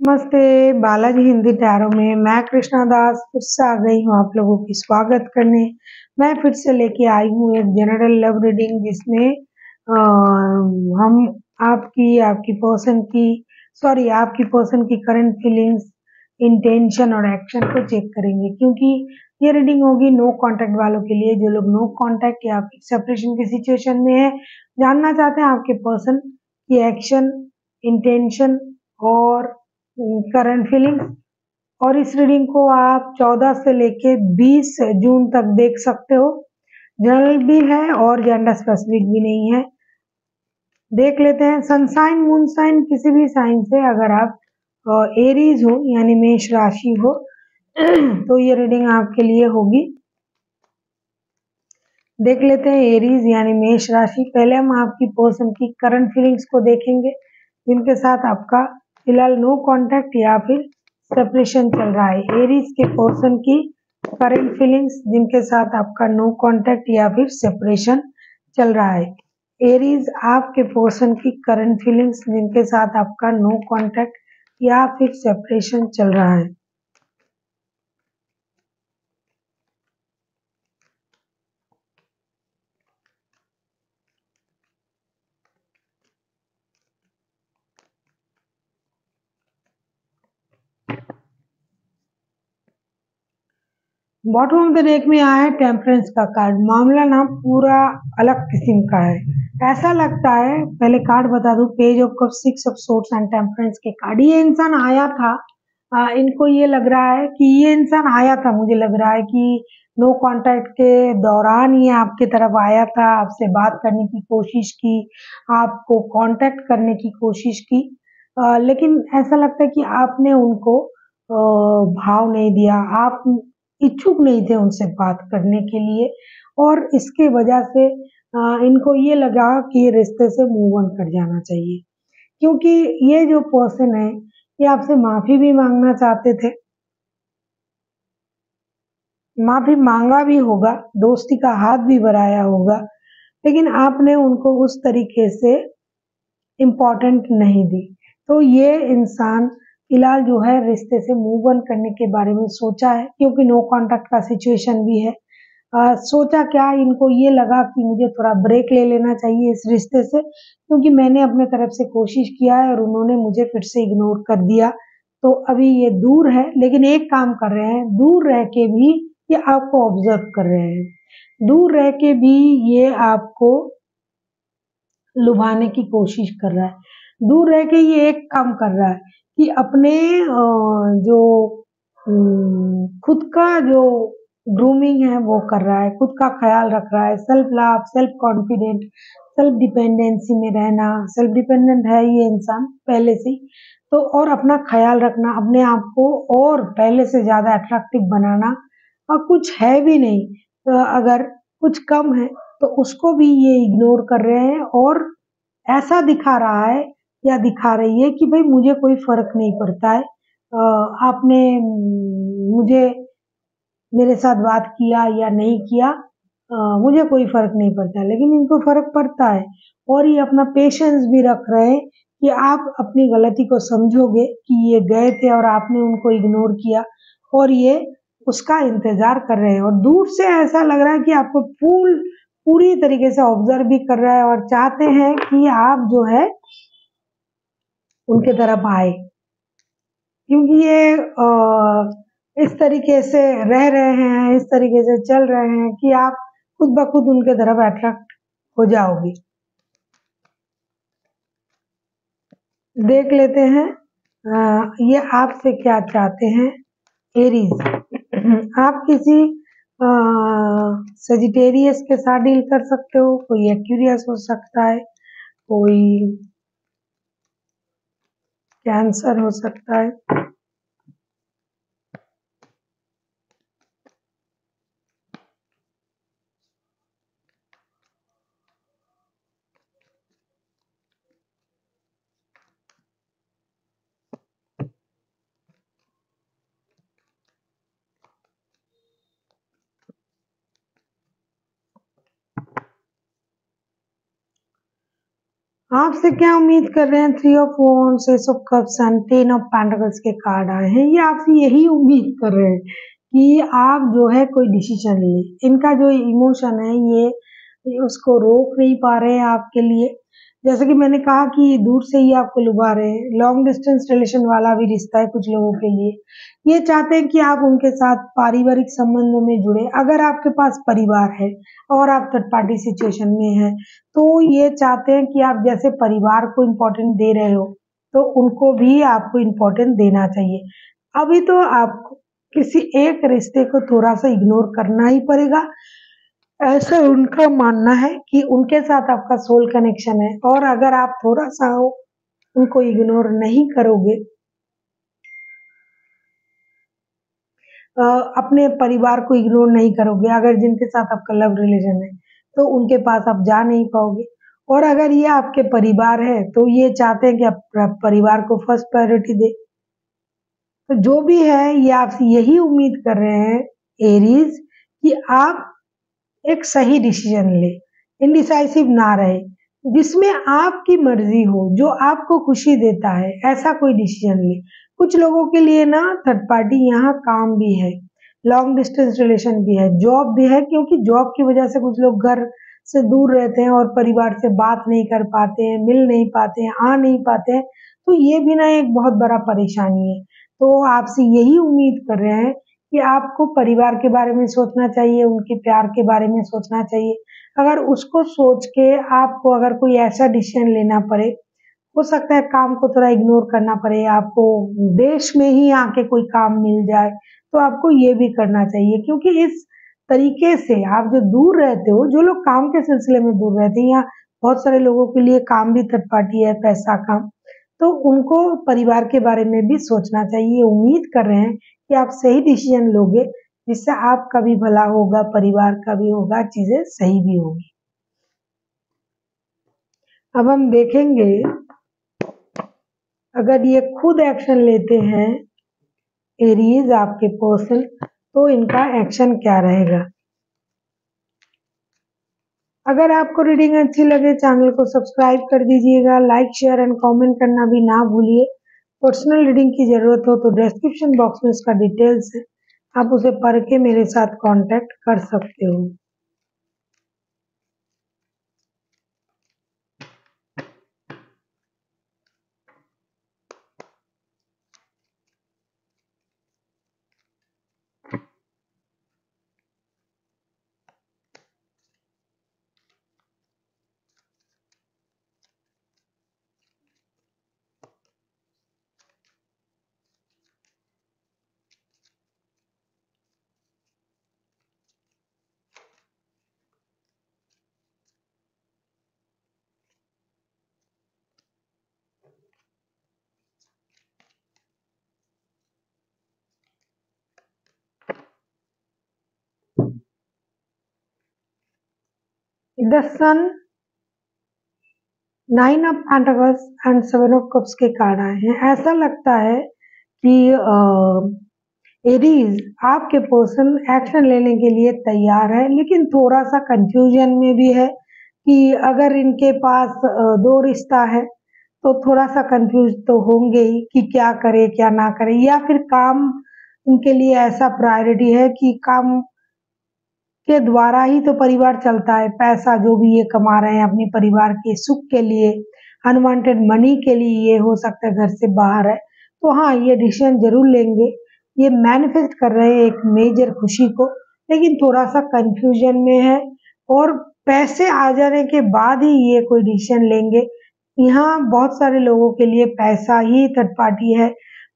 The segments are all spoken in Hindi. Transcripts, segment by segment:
नमस्ते, बालाजी हिंदी टैरो में मैं कृष्णा दास फिर से आ गई हूँ आप लोगों की स्वागत करने। मैं फिर से लेके आई हूँ एक जनरल लव रीडिंग जिसमें हम आपकी पर्सन की करंट फीलिंग्स, इंटेंशन और एक्शन को चेक करेंगे, क्योंकि ये रीडिंग होगी नो कांटेक्ट वालों के लिए, जो लोग नो कांटेक्ट या फिर सेपरेशन की सिचुएशन में है, जानना चाहते हैं आपके पर्सन की एक्शन, इंटेंशन और करंट फीलिंग्स। और इस रीडिंग को आप 14 से लेके 20 जून तक देख सकते हो। जनरल भी है और जेंडर स्पेसिफिक भी नहीं है। देख लेते हैं। सनसाइन मून साइन किसी भी साइन से अगर आप एरीज हो यानी मेष राशि हो तो ये रीडिंग आपके लिए होगी। देख लेते हैं एरीज यानी मेष राशि। पहले हम आपकी पर्सन की करंट फीलिंग्स को देखेंगे, जिनके साथ आपका फिलहाल नो कांटेक्ट या फिर सेपरेशन चल रहा है। एरीज के पर्सन की करंट फीलिंग्स जिनके साथ आपका नो कांटेक्ट या फिर सेपरेशन चल रहा है। एरीज आपके पर्सन की करंट फीलिंग्स जिनके साथ आपका नो कांटेक्ट या फिर सेपरेशन चल रहा है। बॉटम ऑफ द डेक में आया है टेम्परेंस का कार्ड। मामला ना पूरा अलग किस्म का है, ऐसा लगता है। पहले कार्ड बता दूं, page of cups, 6 of swords and temperance के कार्ड। ये इंसान आया था, इनको ये लग रहा है कि ये इंसान आया था, मुझे लग रहा है कि नो कांटेक्ट के दौरान ये आपके तरफ आया था, आपसे बात करने की कोशिश की, आपको कांटेक्ट करने की कोशिश की, लेकिन ऐसा लगता है कि आपने उनको भाव नहीं दिया, आप इच्छुक नहीं थे उनसे बात करने के लिए, और इसके वजह से इनको ये लगा कि ये रिश्ते से मूव ऑन कर जाना चाहिए, क्योंकि ये जो पर्सन है ये आपसे माफी भी मांगना चाहते थे, माफी मांगा भी होगा, दोस्ती का हाथ भी बढ़ाया होगा, लेकिन आपने उनको उस तरीके से इम्पोर्टेंट नहीं दी। तो ये इंसान फिलहाल जो है रिश्ते से मूव ऑन करने के बारे में सोचा है, क्योंकि नो कांटेक्ट का सिचुएशन भी है। सोचा क्या, इनको ये लगा कि मुझे थोड़ा ब्रेक ले लेना चाहिए इस रिश्ते से, क्योंकि मैंने अपने तरफ से कोशिश किया है और उन्होंने मुझे फिर से इग्नोर कर दिया। तो अभी ये दूर है, लेकिन एक काम कर रहे हैं, दूर रह के भी ये आपको ऑब्जर्व कर रहे हैं, दूर रह के भी ये आपको लुभाने की कोशिश कर रहा है। दूर रह के ये एक काम कर रहा है कि अपने जो खुद का जो ग्रूमिंग है वो कर रहा है, खुद का ख्याल रख रहा है, self love, self confident, self dependency में रहना। सेल्फ डिपेंडेंट है ये इंसान पहले से ही, तो और अपना ख्याल रखना, अपने आप को और पहले से ज्यादा अट्रैक्टिव बनाना, और कुछ है भी नहीं, तो अगर कुछ कम है तो उसको भी ये इग्नोर कर रहे हैं, और ऐसा दिखा रहा है या दिखा रही है कि भाई मुझे कोई फर्क नहीं पड़ता है, आपने मुझे मेरे साथ बात किया या नहीं किया, मुझे कोई फर्क नहीं पड़ता, लेकिन इनको फर्क पड़ता है। और ये अपना पेशेंस भी रख रहे हैं कि आप अपनी गलती को समझोगे कि ये गए थे और आपने उनको इग्नोर किया, और ये उसका इंतजार कर रहे हैं। और दूर से ऐसा लग रहा है कि आपको पूरी तरीके से ऑब्जर्व भी कर रहा है और चाहते हैं कि आप जो है उनके तरफ आए, क्योंकि ये इस तरीके से रह रहे हैं, इस तरीके से चल रहे हैं कि आप खुद ब खुद उनके तरफ अट्रैक्ट हो जाओगे। देख लेते हैं ये आपसे क्या चाहते हैं। एरीज आप किसी सजिटेरियस के साथ डील कर सकते हो, कोई एक्यूरियस हो सकता है, कोई कैंसर हो सकता है। आपसे क्या उम्मीद कर रहे हैं? 3 of wands, S of cups and 10 of pentacles के कार्ड आए हैं। ये आपसे यही उम्मीद कर रहे हैं कि आप जो है कोई डिसीजन ले। इनका जो इमोशन है ये उसको रोक नहीं पा रहे हैं आपके लिए। जैसे कि मैंने कहा कि दूर से ही आपको लुभा रहे हैं। लॉन्ग डिस्टेंस रिलेशन वाला भी रिश्ता है कुछ लोगों के लिए। ये चाहते हैं कि आप उनके साथ पारिवारिक संबंधों में जुड़े। अगर आपके पास परिवार है और आप थर्ड पार्टी सिचुएशन में हैं, तो ये चाहते हैं कि आप जैसे परिवार को इम्पोर्टेंट दे रहे हो, तो उनको भी आपको इम्पोर्टेंट देना चाहिए। अभी तो आपको किसी एक रिश्ते को थोड़ा सा इग्नोर करना ही पड़ेगा। ऐसा उनका मानना है कि उनके साथ आपका सोल कनेक्शन है, और अगर आप थोड़ा सा उनको इग्नोर नहीं करोगे, अपने परिवार को इग्नोर नहीं करोगे, अगर जिनके साथ आपका लव रिलेशन है, तो उनके पास आप जा नहीं पाओगे। और अगर ये आपके परिवार है, तो ये चाहते हैं कि आप परिवार को फर्स्ट प्रायोरिटी दे। तो जो भी है, ये आपसे यही उम्मीद कर रहे हैं एरीज, कि आप एक सही डिसीजन ले, इनडिसाइसिव ना रहे, जिसमें आपकी मर्जी हो, जो आपको खुशी देता है, ऐसा कोई डिसीजन ले। कुछ लोगों के लिए ना थर्ड पार्टी यहाँ काम भी है, लॉन्ग डिस्टेंस रिलेशन भी है, जॉब भी है, क्योंकि जॉब की वजह से कुछ लोग घर से दूर रहते हैं और परिवार से बात नहीं कर पाते हैं, मिल नहीं पाते हैं, आ नहीं पाते हैं। तो ये भी ना एक बहुत बड़ा परेशानी है। तो आपसे यही उम्मीद कर रहे हैं कि आपको परिवार के बारे में सोचना चाहिए, उनके प्यार के बारे में सोचना चाहिए। अगर उसको सोच के आपको अगर कोई ऐसा डिसीजन लेना पड़े, हो सकता है काम को थोड़ा इग्नोर करना पड़े, आपको देश में ही आके कोई काम मिल जाए, तो आपको ये भी करना चाहिए। क्योंकि इस तरीके से आप जो दूर रहते हो, जो लोग काम के सिलसिले में दूर रहते हैं, या बहुत सारे लोगों के लिए काम भी थर्ड पार्टी है, पैसा काम, तो उनको परिवार के बारे में भी सोचना चाहिए। उम्मीद कर रहे हैं कि आप सही डिसीजन लोगे, जिससे आपका भी भला होगा, परिवार का भी होगा, चीजें सही भी होगी। अब हम देखेंगे, अगर ये खुद एक्शन लेते हैं एरीज आपके पर्सन, तो इनका एक्शन क्या रहेगा। अगर आपको रीडिंग अच्छी लगे, चैनल को सब्सक्राइब कर दीजिएगा, लाइक शेयर एंड कमेंट करना भी ना भूलिए। पर्सनल रीडिंग की जरूरत हो तो डिस्क्रिप्शन बॉक्स में इसका डिटेल्स है, आप उसे पढ़ के मेरे साथ कांटेक्ट कर सकते हो। The sun, 9 of pentacles and 7 of cups के कार्ड आए हैं। ऐसा लगता है कि एरीज आपके पर्सन एक्शन लेने के लिए तैयार है, लेकिन थोड़ा सा कंफ्यूजन में भी है कि अगर इनके पास दो रिश्ता है, तो थोड़ा सा कंफ्यूज तो होंगे ही कि क्या करे क्या ना करे, या फिर काम इनके लिए ऐसा प्रायोरिटी है कि काम के द्वारा ही तो परिवार चलता है। पैसा जो भी ये कमा रहे हैं अपने परिवार के सुख के लिए, अनवांटेड मनी के लिए, ये हो सकता है घर से बाहर है, तो हाँ, ये डिसीजन जरूर लेंगे। ये मैनिफेस्ट कर रहे हैं एक मेजर खुशी को, लेकिन थोड़ा सा कंफ्यूजन में है, और पैसे आ जाने के बाद ही ये कोई डिसीजन लेंगे। यहाँ बहुत सारे लोगों के लिए पैसा ही थर्ड पार्टी है,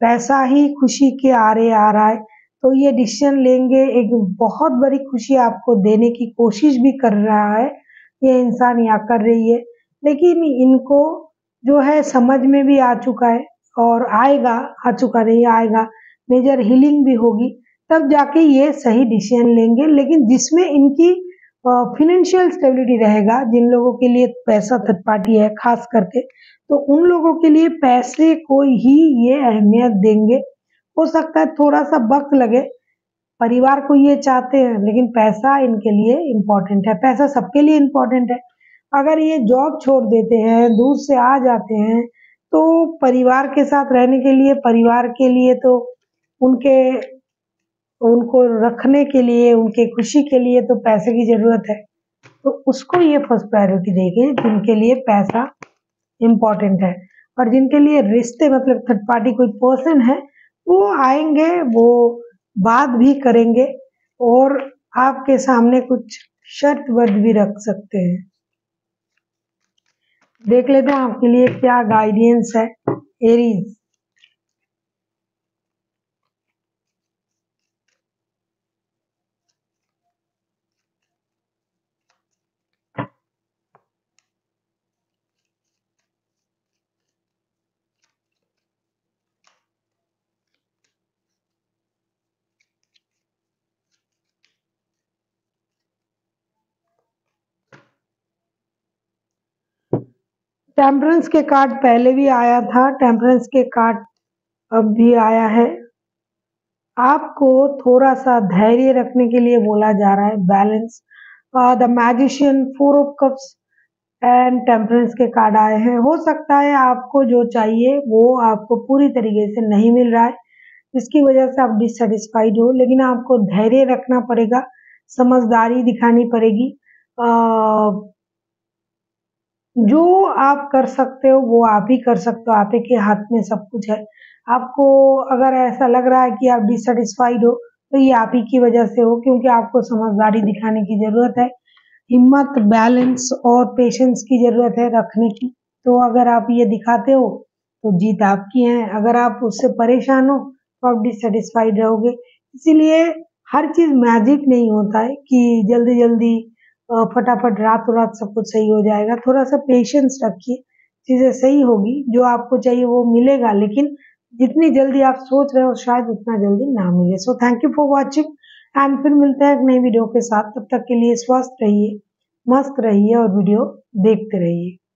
पैसा ही खुशी के आरे आ रहा है, तो ये डिसीजन लेंगे। एक बहुत बड़ी खुशी आपको देने की कोशिश भी कर रहा है ये इंसान, या कर रही है, लेकिन इनको जो है समझ में भी आ चुका है, और आएगा, आ चुका नहीं आएगा, मेजर हीलिंग भी होगी, तब जाके ये सही डिसीजन लेंगे। लेकिन जिसमें इनकी फिनेंशियल स्टेबिलिटी रहेगा, जिन लोगों के लिए पैसा थर्ड पार्टी है खास करके, तो उन लोगों के लिए पैसे को ही ये अहमियत देंगे। हो सकता है थोड़ा सा वक्त लगे, परिवार को ये चाहते हैं, लेकिन पैसा इनके लिए इम्पोर्टेंट है, पैसा सबके लिए इम्पोर्टेंट है। अगर ये जॉब छोड़ देते हैं, दूर से आ जाते हैं, तो परिवार के साथ रहने के लिए, परिवार के लिए तो उनके उनको रखने के लिए, उनके खुशी के लिए तो पैसे की ज़रूरत है। तो उसको ये फर्स्ट प्रायोरिटी देंगे जिनके लिए पैसा इम्पोर्टेंट है। और जिनके लिए रिश्ते मतलब थर्ड पार्टी कोई पर्सन है, वो आएंगे, वो बात भी करेंगे और आपके सामने कुछ शर्त वर्त भी रख सकते हैं। देख लेते हैं आपके लिए क्या गाइडेंस है एरीज। टेम्परेंस के कार्ड पहले भी आया था, टेम्परेंस के कार्ड अब भी आया है। आपको थोड़ा सा धैर्य रखने के लिए बोला जा रहा है, balance. The magician, 4 of cups and temperance के कार्ड आए हैं। हो सकता है आपको जो चाहिए वो आपको पूरी तरीके से नहीं मिल रहा है, जिसकी वजह से आप डिससेटिस्फाइड हो, लेकिन आपको धैर्य रखना पड़ेगा, समझदारी दिखानी पड़ेगी। जो आप कर सकते हो वो आप ही कर सकते हो, आप ही के हाथ में सब कुछ है। आपको अगर ऐसा लग रहा है कि आप डिससेटिस्फाइड हो, तो ये आप ही की वजह से हो, क्योंकि आपको समझदारी दिखाने की ज़रूरत है, हिम्मत, बैलेंस और पेशेंस की ज़रूरत है रखने की। तो अगर आप ये दिखाते हो तो जीत आपकी है, अगर आप उससे परेशान हो तो आप डिससेटिस्फाइड रहोगे। इसीलिए हर चीज़ मैजिक नहीं होता है कि जल्दी-जल्दी फटाफट रातों-रात सब कुछ सही हो जाएगा। थोड़ा-सा पेशेंस रखिए, चीज़ें सही होगी, जो आपको चाहिए वो मिलेगा, लेकिन जितनी जल्दी आप सोच रहे हो शायद उतना जल्दी ना मिले। So thank you for watching and फिर मिलते हैं एक नई वीडियो के साथ। तब तक के लिए स्वस्थ रहिए, मस्त रहिए और वीडियो देखते रहिए।